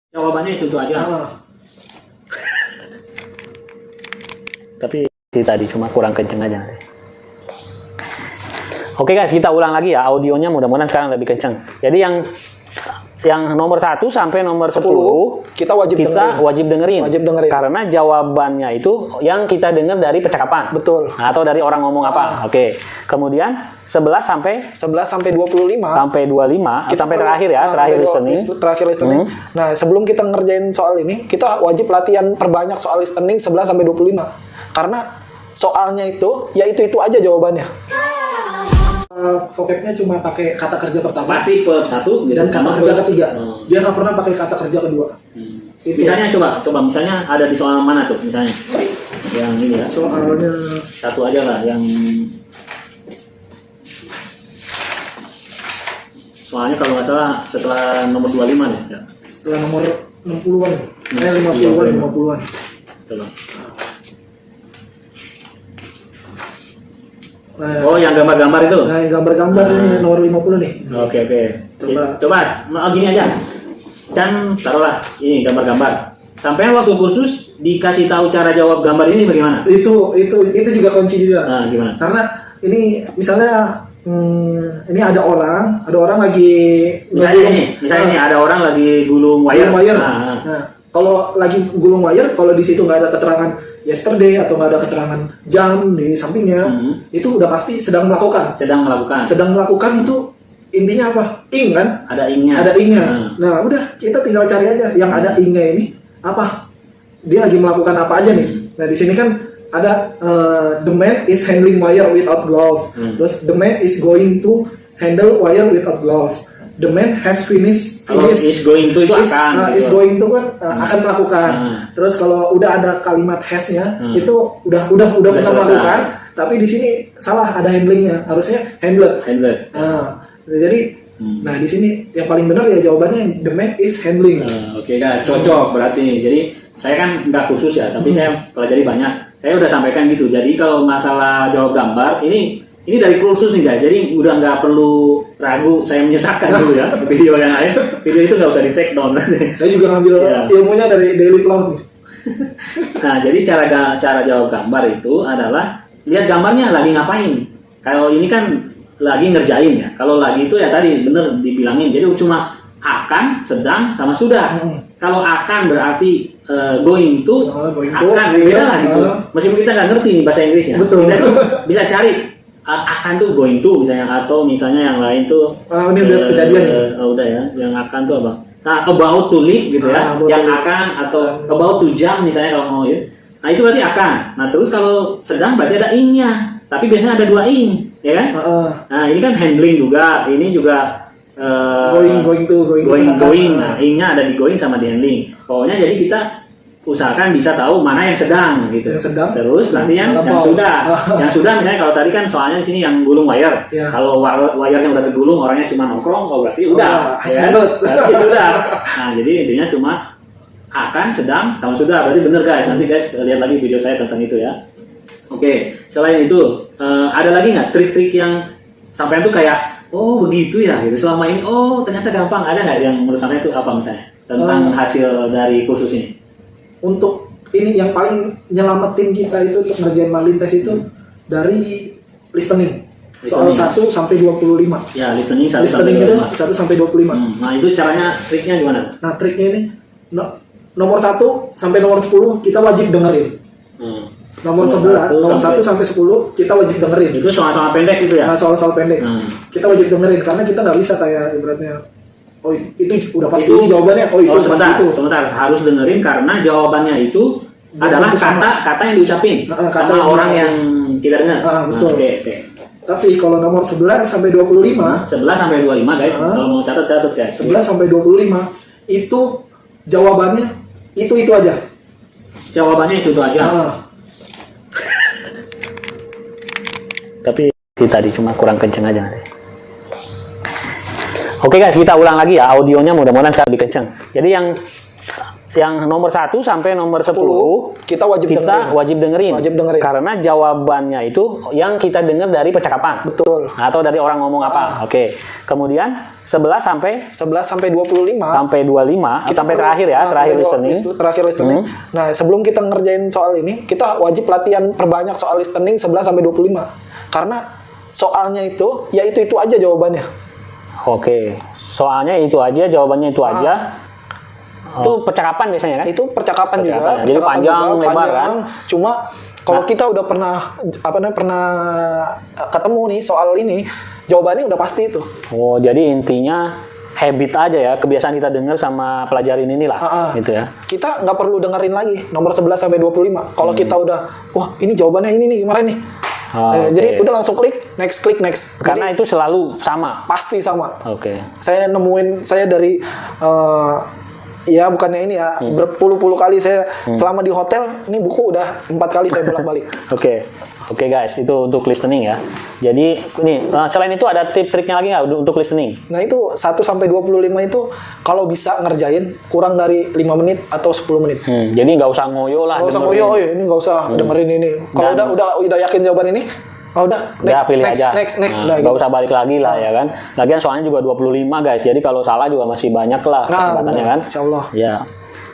Jawabannya itu aja. Tapi tadi cuma kurang kenceng aja. Oke guys, kita ulang lagi ya audionya, mudah-mudahan sekarang lebih kenceng. Jadi yang nomor 1 sampai nomor 10 kita wajib dengerin. Karena jawabannya itu yang kita dengar dari percakapan. Betul. Atau dari orang ngomong apa. Oke. Kemudian 11 sampai 25. Sampai 25 sampai terakhir ya, terakhir listening. Nah, sebelum kita ngerjain soal ini, kita wajib latihan perbanyak soal listening 11 sampai 25. Karena soalnya itu ya itu aja jawabannya. Vocabnya cuma pakai kata kerja pertama. Pasti per 1 dan kata kerja ketiga. Dia nggak pernah pakai kata kerja kedua. Misalnya coba misalnya ada di soal mana tuh misalnya? Yang ini ya. Soalnya satu aja lah yang soalnya kalau nggak salah setelah nomor 25 nih ya. Setelah nomor 60-an. 50-an. Coba. Oh, yang gambar-gambar itu? Nah, yang gambar-gambar ini nomor 50 nih. Oke. Coba gini aja. Kan taruhlah ini gambar-gambar. Sampai waktu kursus dikasih tahu cara jawab gambar ini bagaimana? Itu juga kunci juga. Nah, gimana? Karena ini misalnya ini ada orang lagi misalnya ada orang lagi gulung wire. Nah, kalau lagi gulung wire, kalau di situ nggak ada keterangan yesterday atau nggak ada keterangan jam di sampingnya, itu udah pasti sedang melakukan. Sedang melakukan itu intinya apa? Ing kan? Ada ingnya. Nah, udah kita tinggal cari aja yang ada ingnya ini apa? Dia lagi melakukan apa aja nih? Nah, di sini kan ada the man is handling wire without glove. Terus the man is going to handle wire without gloves. The man has finished. Kalau is going to itu akan. Is going to kan akan melakukan. Terus kalau udah ada kalimat has-nya itu udah bisa melakukan. Tapi di sini salah, ada handlingnya. Harusnya handler. Jadi nah di sini yang paling benar ya jawabannya the man is handling. Oke guys, cocok berarti. Jadi saya kan nggak khusus ya, tapi saya pelajari banyak. Saya udah sampaikan gitu. Jadi kalau masalah jawab gambar ini dari kursus nih guys, jadi udah nggak perlu ragu saya menyesatkan dulu ya video yang lain. Video itu nggak usah di take down. Saya juga ngambil ilmunya dari Daily Cloud nih. Nah, jadi cara jawab gambar itu adalah lihat gambarnya lagi ngapain. Kalau ini kan lagi ngerjain ya. Kalau lagi itu ya tadi bener dibilangin. Jadi cuma akan, sedang, sama sudah. Kalau akan berarti going to, akan beda lah gitu. Meskipun kita nggak ngerti nih bahasa Inggrisnya, kita tuh bisa cari akan tuh going to misalnya, atau misalnya yang lain tuh ini udah kejadian udah ya, yang akan tuh apa? Nah, about to leave gitu ya, yang akan, atau about to jump misalnya kalau mau ya. Nah, itu berarti akan. Nah, terus kalau sedang berarti ada ingnya, tapi biasanya ada 2 ing, ya kan? Nah, ini kan handling juga, ini juga going. Nah, ingnya ada di going sama di handling. Pokoknya jadi kita usahakan bisa tahu mana yang sedang gitu. Terus nanti yang sudah. Yang sudah misalnya kalau tadi kan soalnya di sini yang gulung wire. Kalau wire-nya udah tergulung, orangnya cuma nongkrong, berarti udah. Berarti udah. Nah, jadi intinya cuma akan, sedang, sama sudah. Berarti bener guys. Nanti guys lihat lagi video saya tentang itu ya. Oke, selain itu ada lagi nggak trik-trik yang sampai itu kayak oh begitu ya gitu. Selama ini ternyata gampang. Ada nggak yang menurut saya itu apa misalnya tentang hasil dari kursus ini? Untuk ini yang paling nyelamatin kita itu untuk ngerjain marlin test itu dari listening. Soal 1 sampai 25. Ya, listening 1 sampai 25. Nah, itu caranya, triknya gimana? Nah, triknya ini nomor 1 sampai nomor 10 kita wajib dengerin. Nomor 1 sampai 10 kita wajib dengerin. Itu soal-soal pendek gitu ya? Nah, soal-soal pendek. Kita wajib dengerin karena kita nggak bisa kayak ibaratnya itu udah pasti ini jawabannya. Sebentar, harus dengerin karena jawabannya itu adalah kata yang diucapin sama orang yang kita dengar. Betul. Oke. Tapi kalau nomor 11 sampai 25, 11 sampai 25 guys, kalau mau catat guys. 11 sampai 25 itu jawabannya itu aja. Jawabannya itu aja. Tapi tadi cuma kurang kenceng aja. Oke guys, kita ulang lagi ya audionya, mudah-mudahan sekarang lebih kenceng. Jadi yang nomor 1 sampai nomor 10 kita wajib dengerin. wajib dengerin. Karena jawabannya itu yang kita dengar dari percakapan. Betul. Atau dari orang ngomong apa. Oke. Kemudian 11 sampai 25 sampai 25 sampai terakhir ya, terakhir listening. Nah, sebelum kita ngerjain soal ini, kita wajib latihan perbanyak soal listening 11 sampai 25. Karena soalnya itu ya itu aja jawabannya. Oke. Soalnya itu aja, jawabannya itu aja. Itu percakapan biasanya kan? Itu percakapan juga. Jadi panjang, lebar kan? Cuma kalau kita udah pernah ketemu nih soal ini, jawabannya udah pasti itu. Oh, jadi intinya habit aja ya, kebiasaan kita dengar sama pelajarin inilah, gitu ya. Kita nggak perlu dengerin lagi nomor 11 sampai 25. Kalau kita udah, wah ini jawabannya ini nih kemarin nih. Jadi udah langsung klik next. Karena jadi, itu selalu sama. Pasti sama. Oke. Saya dari ya bukannya ini ya, berpuluh-puluh kali saya selama di hotel, ini buku udah 4 kali saya bolak-balik. Oke guys, itu untuk listening ya. Jadi nih, selain itu ada tip-triknya lagi nggak untuk listening? Nah itu 1 sampai 25 itu kalau bisa ngerjain kurang dari 5 menit atau 10 menit. Jadi nggak usah ngoyo lah. Nggak usah ngoyo, ini nggak usah dengerin ini. Kalau udah yakin jawaban ini, udah next. Nggak usah balik lagi lah ya kan. Lagian soalnya juga 25 guys. Jadi kalau salah juga masih banyak lah kesempatannya kan. Insyaallah. Ya.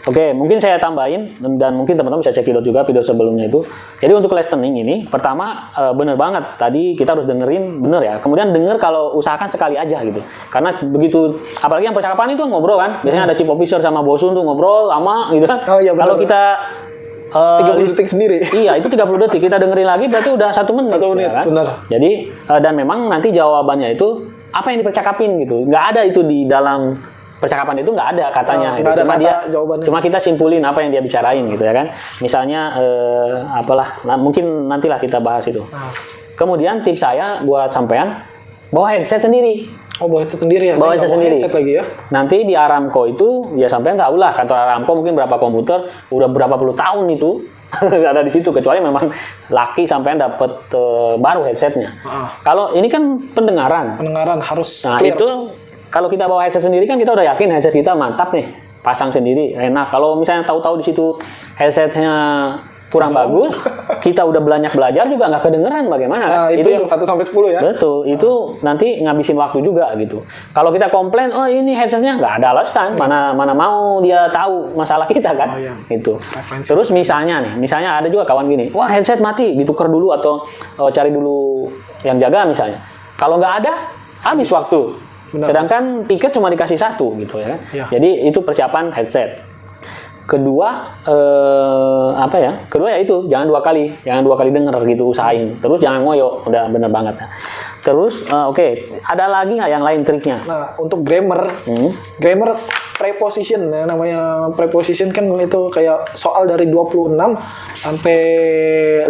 Oke, mungkin saya tambahin dan mungkin teman-teman bisa cek juga video sebelumnya itu. Jadi untuk listening ini, pertama bener banget tadi kita harus dengerin bener ya. Kemudian denger kalau usahakan sekali aja gitu. Karena begitu, apalagi yang percakapan itu ngobrol kan. Biasanya ada chief officer sama bosun tuh ngobrol lama gitu kan. Kalau kita 30 detik sendiri. Iya, itu 30 detik. Kita dengerin lagi berarti udah 1 menit. 1 menit, ya kan? benar. Jadi, dan memang nanti jawabannya itu apa yang dipercakapin gitu. Nggak ada itu di dalam percakapan itu, nggak ada katanya. Nggak ada cuma kata jawabannya. Cuma kita simpulin apa yang dia bicarain gitu ya kan. Misalnya, mungkin nantilah kita bahas itu. Kemudian tips saya buat sampean, bawa headset sendiri. Oh, bawa headset sendiri ya? Bawa headset sendiri. Headset lagi ya? Nanti di Aramco itu, ya sampean tahu lah, kantor Aramco mungkin berapa komputer, udah berapa puluh tahun itu ada di situ, kecuali memang laki sampean dapat baru headsetnya. Kalau ini kan pendengaran harus nah clear. Itu kalau kita bawa headset sendiri kan kita udah yakin headset kita mantap nih, pasang sendiri enak. Kalau misalnya tahu-tahu di situ headsetnya kurang bagus, kita udah belajar juga nggak kedengeran bagaimana? Nah, itu yang 1 sampai 10 ya? Betul, itu nanti ngabisin waktu juga gitu. Kalau kita komplain, oh ini headsetnya nggak ada alasan, mana mau dia tahu masalah kita kan? Itu. Terus misalnya ada juga kawan gini, wah headset mati, ditukar dulu atau cari dulu yang jaga misalnya. Kalau nggak ada, habis waktu. Sedangkan tiket cuma dikasih 1 gitu ya kan? Jadi itu persiapan headset. Kedua ya itu jangan dua kali denger gitu, usahain. Terus jangan ngoyo, udah bener banget ya. Terus ada lagi nggak yang lain triknya? Nah, untuk grammar preposition ya, namanya preposition kan itu kayak soal dari 26 sampai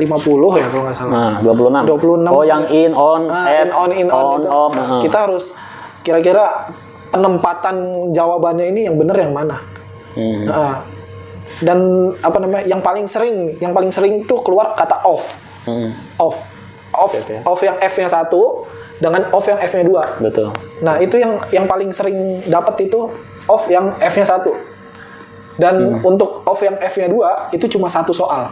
50 ya kalau nggak salah. Nah, 26. Oh, yang in, on, at, in, on, off. Kita harus kira-kira penempatan jawabannya ini yang benar yang mana. Dan yang paling sering itu keluar kata off. Off yang F-nya 1 dengan off yang F-nya 2. Betul. Nah, itu yang paling sering dapat itu off yang F-nya 1. Dan untuk off yang F-nya 2 itu cuma 1 soal.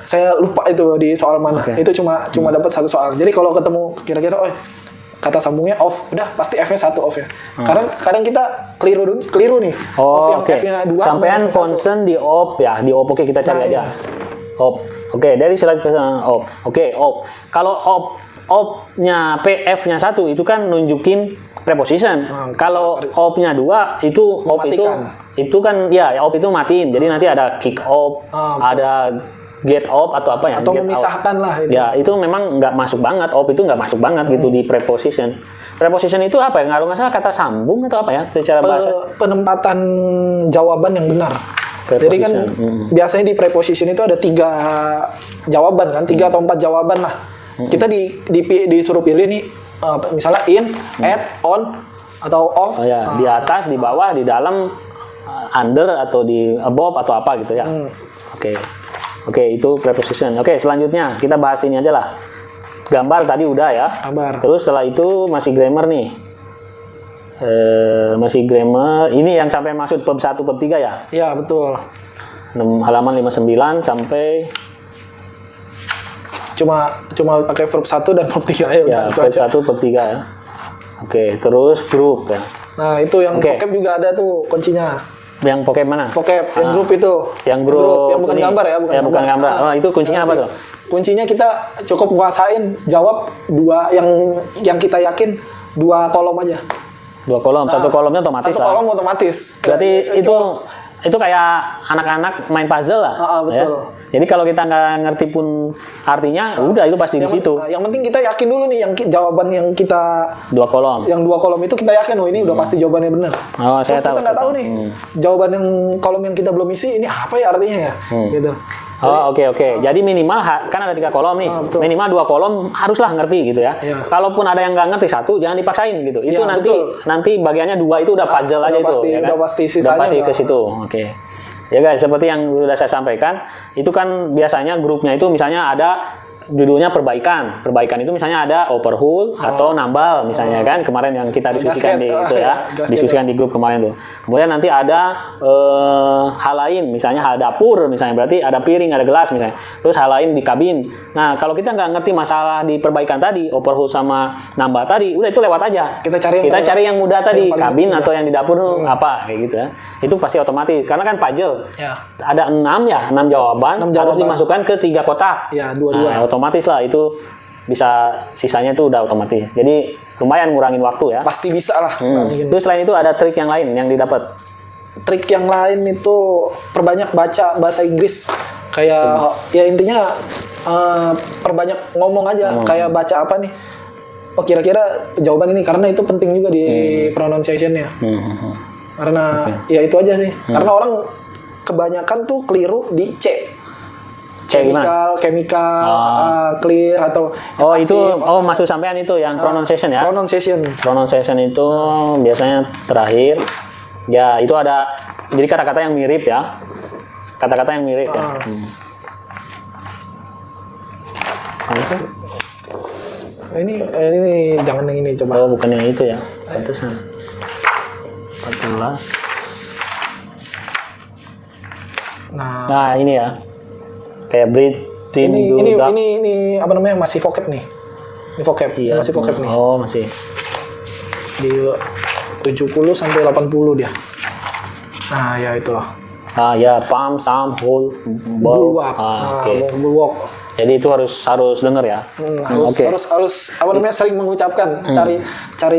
Saya lupa itu di soal mana. Itu cuma dapat 1 soal. Jadi kalau ketemu kira-kira kata sambungnya off, udah pasti F-nya 1 off ya. Karena kadang kita keliru nih. Off yang F-nya 2. Sampean concern di off ya, di off. Kita cari aja. Off. Dari slide off. Off. Kalau off-nya F-nya 1 itu kan nunjukin preposition. Kalau off-nya 2 itu off itu kan ya off itu matiin. Jadi nanti ada kick off, ada get off atau apa ya? Atau memisahkan lah itu. Ya, itu memang nggak masuk banget. Off itu nggak masuk banget gitu di preposition. Preposition itu apa ya? Kalau nggak salah kata sambung atau apa ya? Secara bahasa. Penempatan jawaban yang benar. Jadi kan biasanya di preposition itu ada 3 jawaban kan? 3 atau 4 jawaban lah. Kita disuruh pilih nih, misalnya in, at, on, atau off. Di atas, di bawah, di dalam, under, atau di above, atau apa gitu ya. Oke, itu preposition. Selanjutnya kita bahas ini aja lah. Gambar tadi udah ya. Gambar. Terus setelah itu masih grammar nih. Masih grammar. Ini yang sampai maksud bab 1, bab 3 ya? Ya, betul. Halaman 59 sampai cuma pakai verb 1 dan verb 3 ya, udah, itu bab aja. 1, bab 3 ya. Oke, terus grup ya. Nah, itu yang Oke. vocab juga ada tuh kuncinya. Yang vocab mana? Vocab, yang grup itu. Yang grup yang bukan ini. gambar ya, Bukan gambar. Oh, itu kuncinya apa tuh? Kuncinya kita cukup kuasain jawab dua yang kita yakin 2 kolom aja. 2 kolom, satu kolomnya otomatis 1 lah. kolom otomatis. Berarti itu kayak anak-anak main puzzle lah. Betul. Ya? Jadi kalau kita nggak ngerti pun artinya, udah itu pasti di situ. Yang penting kita yakin dulu nih jawaban yang kita 2 kolom. yang 2 kolom itu kita yakin, oh ini udah pasti jawabannya benar. Oh, saya Terus tahu. kita nggak tahu nih jawaban yang kolom yang kita belum isi ini apa ya artinya ya, gitu. Oh, oke. Jadi minimal kan ada 3 kolom nih. Betul. Minimal 2 kolom haruslah ngerti gitu ya. Iya. Kalaupun ada yang nggak ngerti 1, jangan dipaksain gitu. Itu Iya, nanti betul. bagiannya 2 itu udah puzzle Udah aja pasti- itu. Ya kan? udah pasti Udah sisanya pasti udah- ke situ. Oke. Ya guys, seperti yang sudah saya sampaikan, itu kan biasanya grupnya itu misalnya ada judulnya perbaikan. Perbaikan itu misalnya ada overhaul atau nambal misalnya kan kemarin yang kita diskusikan Gasket. di itu ya, Gasket. diskusikan di grup kemarin tuh. Kemudian nanti ada hal lain, misalnya hal dapur misalnya, berarti ada piring, ada gelas misalnya. Terus hal lain di kabin. Nah, kalau kita nggak ngerti masalah di perbaikan tadi, overhaul sama nambal tadi, udah itu lewat aja. Kita cari yang mudah tadi, yang paling kabin mudah. atau yang di dapur apa kayak gitu ya. Itu pasti otomatis karena kan puzzle. Ya. Ada 6 jawaban, 6 harus jawaban. dimasukkan ke 3 kotak. Ya, 2-2. Nah, otomatis lah itu bisa, sisanya itu udah otomatis. Jadi lumayan ngurangin waktu ya. Pasti bisa lah. Bikin. Terus selain itu ada trik yang lain yang didapat. Trik yang lain itu perbanyak baca bahasa Inggris. Kayak ya intinya perbanyak ngomong aja. Kayak baca apa nih? Oh, kira-kira jawaban ini, karena itu penting juga di pronunciation-nya. Karena ya itu aja sih. Karena orang kebanyakan tuh keliru di C. C gimana? Chemical, clear atau Oh, itu maksud sampean itu yang pronunciation ya. Pronunciation itu biasanya terakhir. Ya, itu ada jadi kata-kata yang mirip ya. Kata-kata yang mirip ya. Ini jangan yang ini coba. Oh, bukan yang itu ya. Pantesan. 14. Nah, ini ya. Kayak breathing ini apa namanya, masih vocab nih. Ini vocab. Iya, Masih vocab nih. Oh, masih. Di 70 sampai 80 dia. Nah, ya itu. Ya, palm, thumb, whole, Bulwark. Oke. Bulwark. Jadi itu harus denger ya. Oke. Harus apa namanya, sering mengucapkan. Cari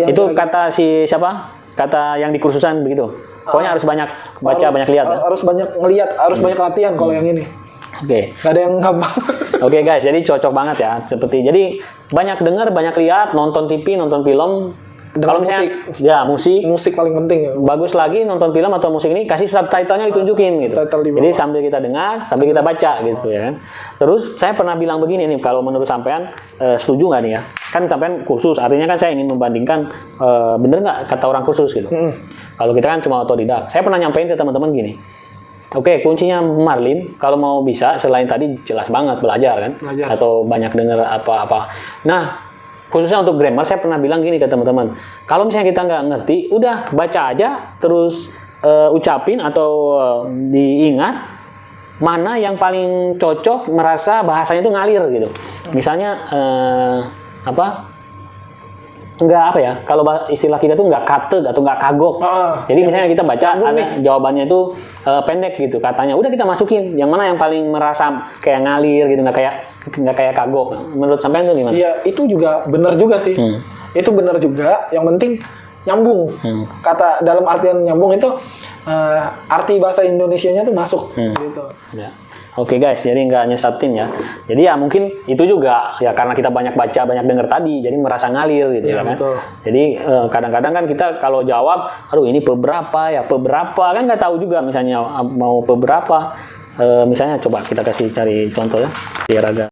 yang Itu kata si siapa? Kata yang di kursusan begitu. Pokoknya harus banyak baca, banyak lihat ya. Harus banyak ngelihat, harus banyak latihan kalau yang ini. Oke. Gak ada yang gampang. Oke guys, jadi cocok banget ya. Jadi banyak dengar, banyak lihat, nonton TV, nonton film. Kalau misalnya musik paling penting ya. bagus lagi nonton film atau musik ini kasih subtitlenya ditunjukin gitu. Subtitle di bawah. Jadi sambil kita dengar, sambil kita baca gitu ya kan. Terus saya pernah bilang begini nih, kalau menurut sampean setuju nggak nih ya? Kan sampean kursus, artinya kan saya ingin membandingkan bener nggak kata orang kursus gitu. Kalau kita kan cuma otodidak. Saya pernah nyampein ke teman-teman gini. Oke, kuncinya Marlin kalau mau bisa selain tadi jelas banget belajar kan, atau banyak dengar apa-apa. Nah, khususnya untuk grammar, saya pernah bilang gini ke teman-teman, kalau misalnya kita nggak ngerti, udah baca aja, terus ucapin atau diingat mana yang paling cocok, merasa bahasanya itu ngalir gitu. Misalnya nggak apa ya, kalau istilah kita tuh nggak kateg atau nggak kagok. Jadi misalnya kita baca ada jawabannya itu pendek gitu katanya, udah kita masukin yang mana yang paling merasa kayak ngalir gitu, nggak kayak kagok. Menurut sampean itu gimana? Iya, itu juga benar juga sih. Itu benar juga. Yang penting nyambung. Kata dalam artian nyambung itu arti bahasa Indonesianya tuh masuk. Gitu. Ya. Oke guys, jadi nggak nyesatin ya. Jadi ya mungkin itu juga ya karena kita banyak baca, banyak dengar tadi, jadi merasa ngalir gitu ya kan. Betul. Jadi kadang-kadang kan kita kalau jawab, aduh ini beberapa kan nggak tahu juga misalnya mau beberapa. Misalnya coba kita kasih cari contoh ya biar agak